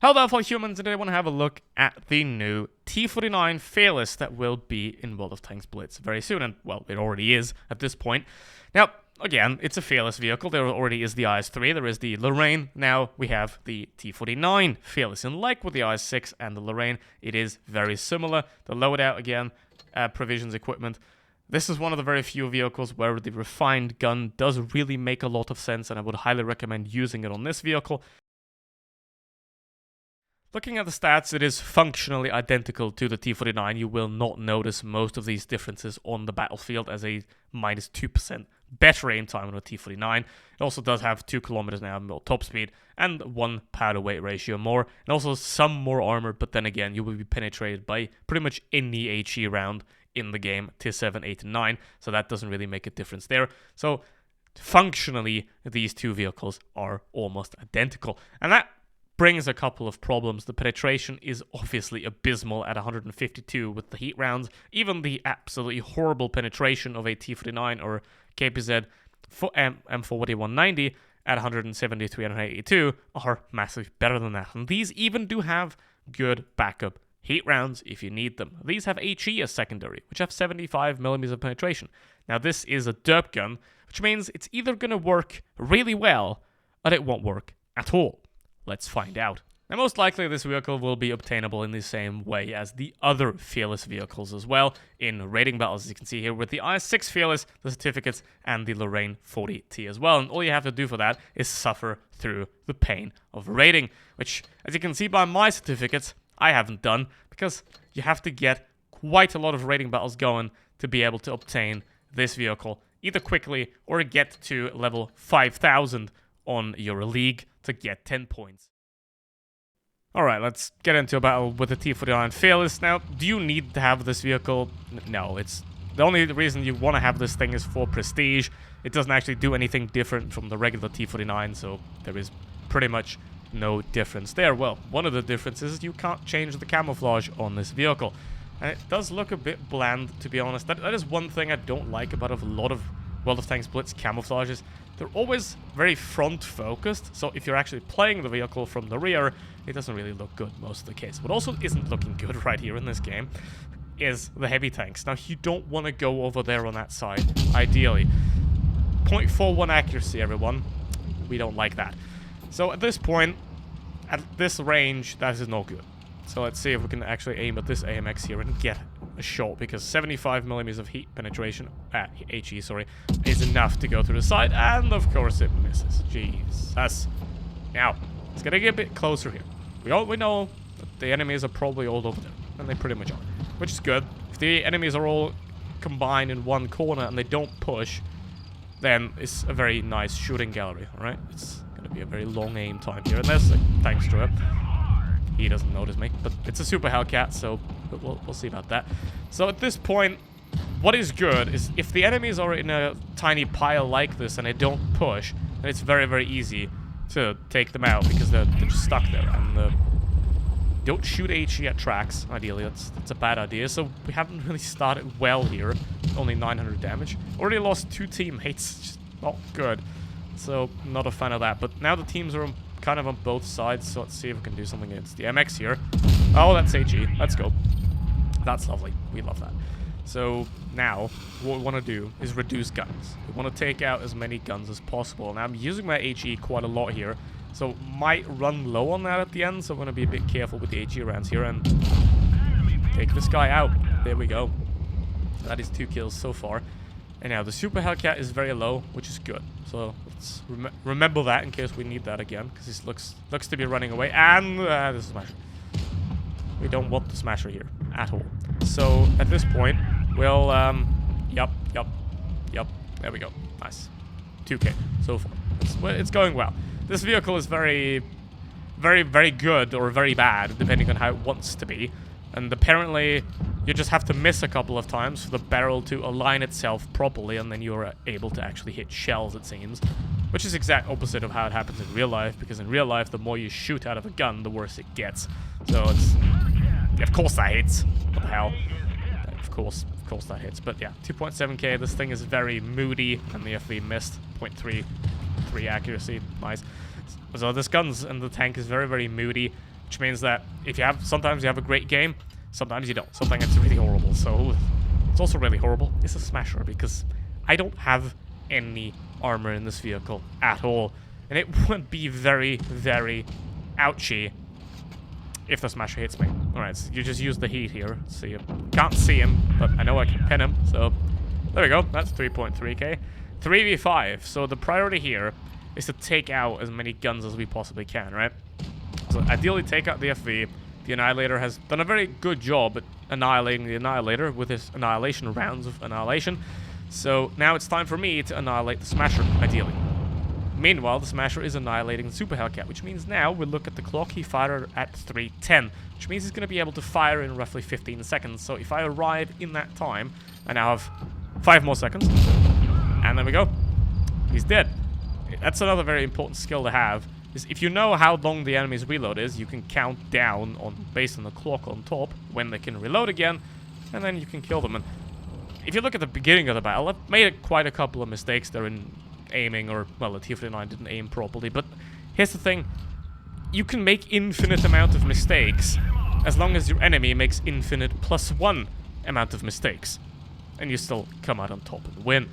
Hello there, fellow humans. Today I want to have a look at the new T49 Fearless that will be in World of Tanks Blitz very soon, and well, it already is at this point. Now, again, it's a Fearless vehicle. There already is the IS-3, there is the Lorraine. Now we have the T49 Fearless, and like with the IS-6 and the Lorraine, it is very similar. The loadout, again, provisions, equipment. This is one of the very few vehicles where the refined gun does really make a lot of sense, and I would highly recommend using it on this vehicle. Looking at the stats, it is functionally identical to the T49. You will not notice most of these differences on the battlefield, as a minus 2% better aim time on the T49. It also does have 2 kilometers an hour more top speed and 1 power to weight ratio more, and also some more armor, but then again, you will be penetrated by pretty much any HE round in the game, Tier 7, 8, and 9, so that doesn't really make a difference there. So functionally, these two vehicles are almost identical, and that brings a couple of problems. The penetration is obviously abysmal at 152 with the heat rounds. Even the absolutely horrible penetration of a T49 or KPZ M4190 at 173 and 182 are massively better than that. And these even do have good backup heat rounds if you need them. These have HE as secondary, which have 75 millimeters of penetration. Now this is a derp gun, which means it's either going to work really well or it won't work at all. Let's find out. Now, most likely this vehicle will be obtainable in the same way as the other Fearless vehicles as well, in raiding battles, as you can see here, with the IS-6 Fearless, the certificates, and the Lorraine 40T as well. And all you have to do for that is suffer through the pain of raiding, which, as you can see by my certificates, I haven't done, because you have to get quite a lot of raiding battles going to be able to obtain this vehicle, either quickly or get to level 5,000 on your league to get 10 points. Alright, let's get into a battle with the T49 Fearless. Now, do you need to have this vehicle? No, it's the only reason you want to have this thing is for prestige. It doesn't actually do anything different from the regular T49, so there is pretty much no difference there. Well, one of the differences is you can't change the camouflage on this vehicle. And it does look a bit bland, to be honest. That is one thing I don't like about a lot of World of Tanks Blitz camouflages. They're always very front-focused, so if you're actually playing the vehicle from the rear, it doesn't really look good most of the case. What also isn't looking good right here in this game is the heavy tanks. Now, you don't want to go over there on that side, ideally. 0.41 accuracy, everyone. We don't like that. So at this point, at this range, that is not good. So let's see if we can actually aim at this AMX here and get a shot, because 75 millimeters of heat penetration, HE, sorry, is enough to go through the side, and of course it misses. Jesus. Now, it's gonna get a bit closer here. We know that the enemies are probably all over there, and they pretty much are, which is good. If the enemies are all combined in one corner and they don't push, then it's a very nice shooting gallery, alright? It's gonna be a very long aim time here, and there's thanks to it. He doesn't notice me, but it's a Super Hellcat, so we'll see about that. So at this point, what is good is if the enemies are in a tiny pile like this and they don't push, then it's very, very easy to take them out because they're just stuck there. And don't shoot HE at tracks, ideally. That's a bad idea. So we haven't really started well here. Only 900 damage. Already lost 2 teammates. Just not good. So not a fan of that. But now the teams are kind of on both sides, so let's see if we can do something against the MX here. Oh, that's HE. Let's go. That's lovely. We love that. So now, what we want to do is reduce guns. We want to take out as many guns as possible. Now, I'm using my HE quite a lot here, so might run low on that at the end, so I'm going to be a bit careful with the HE rounds here and take this guy out. There we go. That is 2 kills so far. And now the Super Hellcat is very low, which is good. So let's remember that in case we need that again, because this looks to be running away. And the Smasher. We don't want the Smasher here at all. So at this point, we'll yup. There we go. Nice. 2K so far. It's going well. This vehicle is very, very, very good or very bad, depending on how it wants to be. And apparently, you just have to miss a couple of times for the barrel to align itself properly, and then you're able to actually hit shells, it seems. Which is exact opposite of how it happens in real life, because in real life, the more you shoot out of a gun, the worse it gets. So it's... Yeah, of course that hits. What the hell? Of course that hits. But yeah, 2.7k, this thing is very moody, and the FV missed. 0.33 accuracy. Nice. So this gun's and the tank is very, very moody. which means that if you have, sometimes you have a great game, sometimes you don't. Sometimes it's really horrible. So it's also really horrible. It's a smasher because I don't have any armor in this vehicle at all, and it would be very, very ouchy if the smasher hits me. Alright, so you just use the heat here. So you can't see him, but I know I can pin him. So there we go. That's 3.3k. 3v5. So the priority here is to take out as many guns as we possibly can, right? So ideally take out the FV. The Annihilator has done a very good job at annihilating the Annihilator with his annihilation rounds of annihilation. So now it's time for me to annihilate the Smasher, ideally. Meanwhile, the Smasher is annihilating the Super Hellcat, which means now we look at the clock, he fired at 3:10, which means he's going to be able to fire in roughly 15 seconds. So if I arrive in that time, I now have 5 more seconds. And there we go. He's dead. That's another very important skill to have. Is if you know how long the enemy's reload is, you can count down based on the clock on top when they can reload again, and then you can kill them. And if you look at the beginning of the battle, I've made quite a couple of mistakes there in aiming, or, well, the T-49 didn't aim properly, but here's the thing. You can make infinite amount of mistakes as long as your enemy makes infinite +1 amount of mistakes, and you still come out on top and win.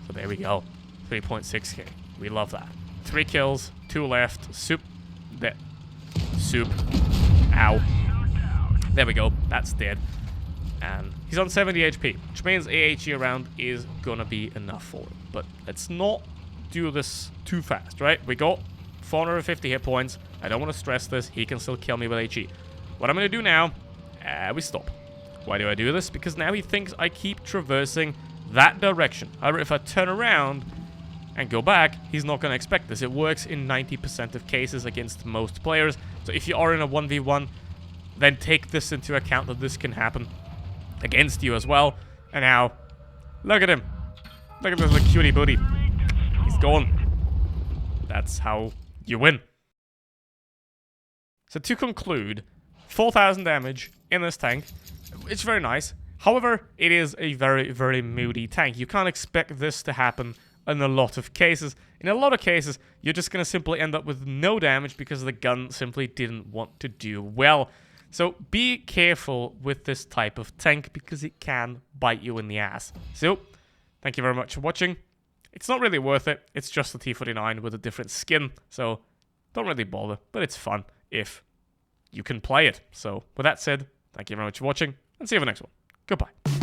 So there we go. 3.6k. We love that. 3 kills, 2 left. Soup. Dead. Soup. Ow. There we go. That's dead. And he's on 70 HP, which means AHE round is gonna be enough for him. But let's not do this too fast, right? We got 450 hit points. I don't want to stress this. He can still kill me with HE. What I'm gonna do now, we stop. Why do I do this? Because now he thinks I keep traversing that direction. However, if I turn around and go back, he's not going to expect this. It works in 90% of cases against most players. So if you are in a 1v1, then take this into account that this can happen against you as well. And now, look at him. Look at this little cutie booty. He's gone. That's how you win. So to conclude, 4,000 damage in this tank. It's very nice. However, it is a very, very moody tank. You can't expect this to happen in a lot of cases. In a lot of cases, you're just going to simply end up with no damage because the gun simply didn't want to do well. So be careful with this type of tank because it can bite you in the ass. So, thank you very much for watching. It's not really worth it. It's just a T-49 with a different skin. So, don't really bother. But it's fun if you can play it. So, with that said, thank you very much for watching and see you in the next one. Goodbye.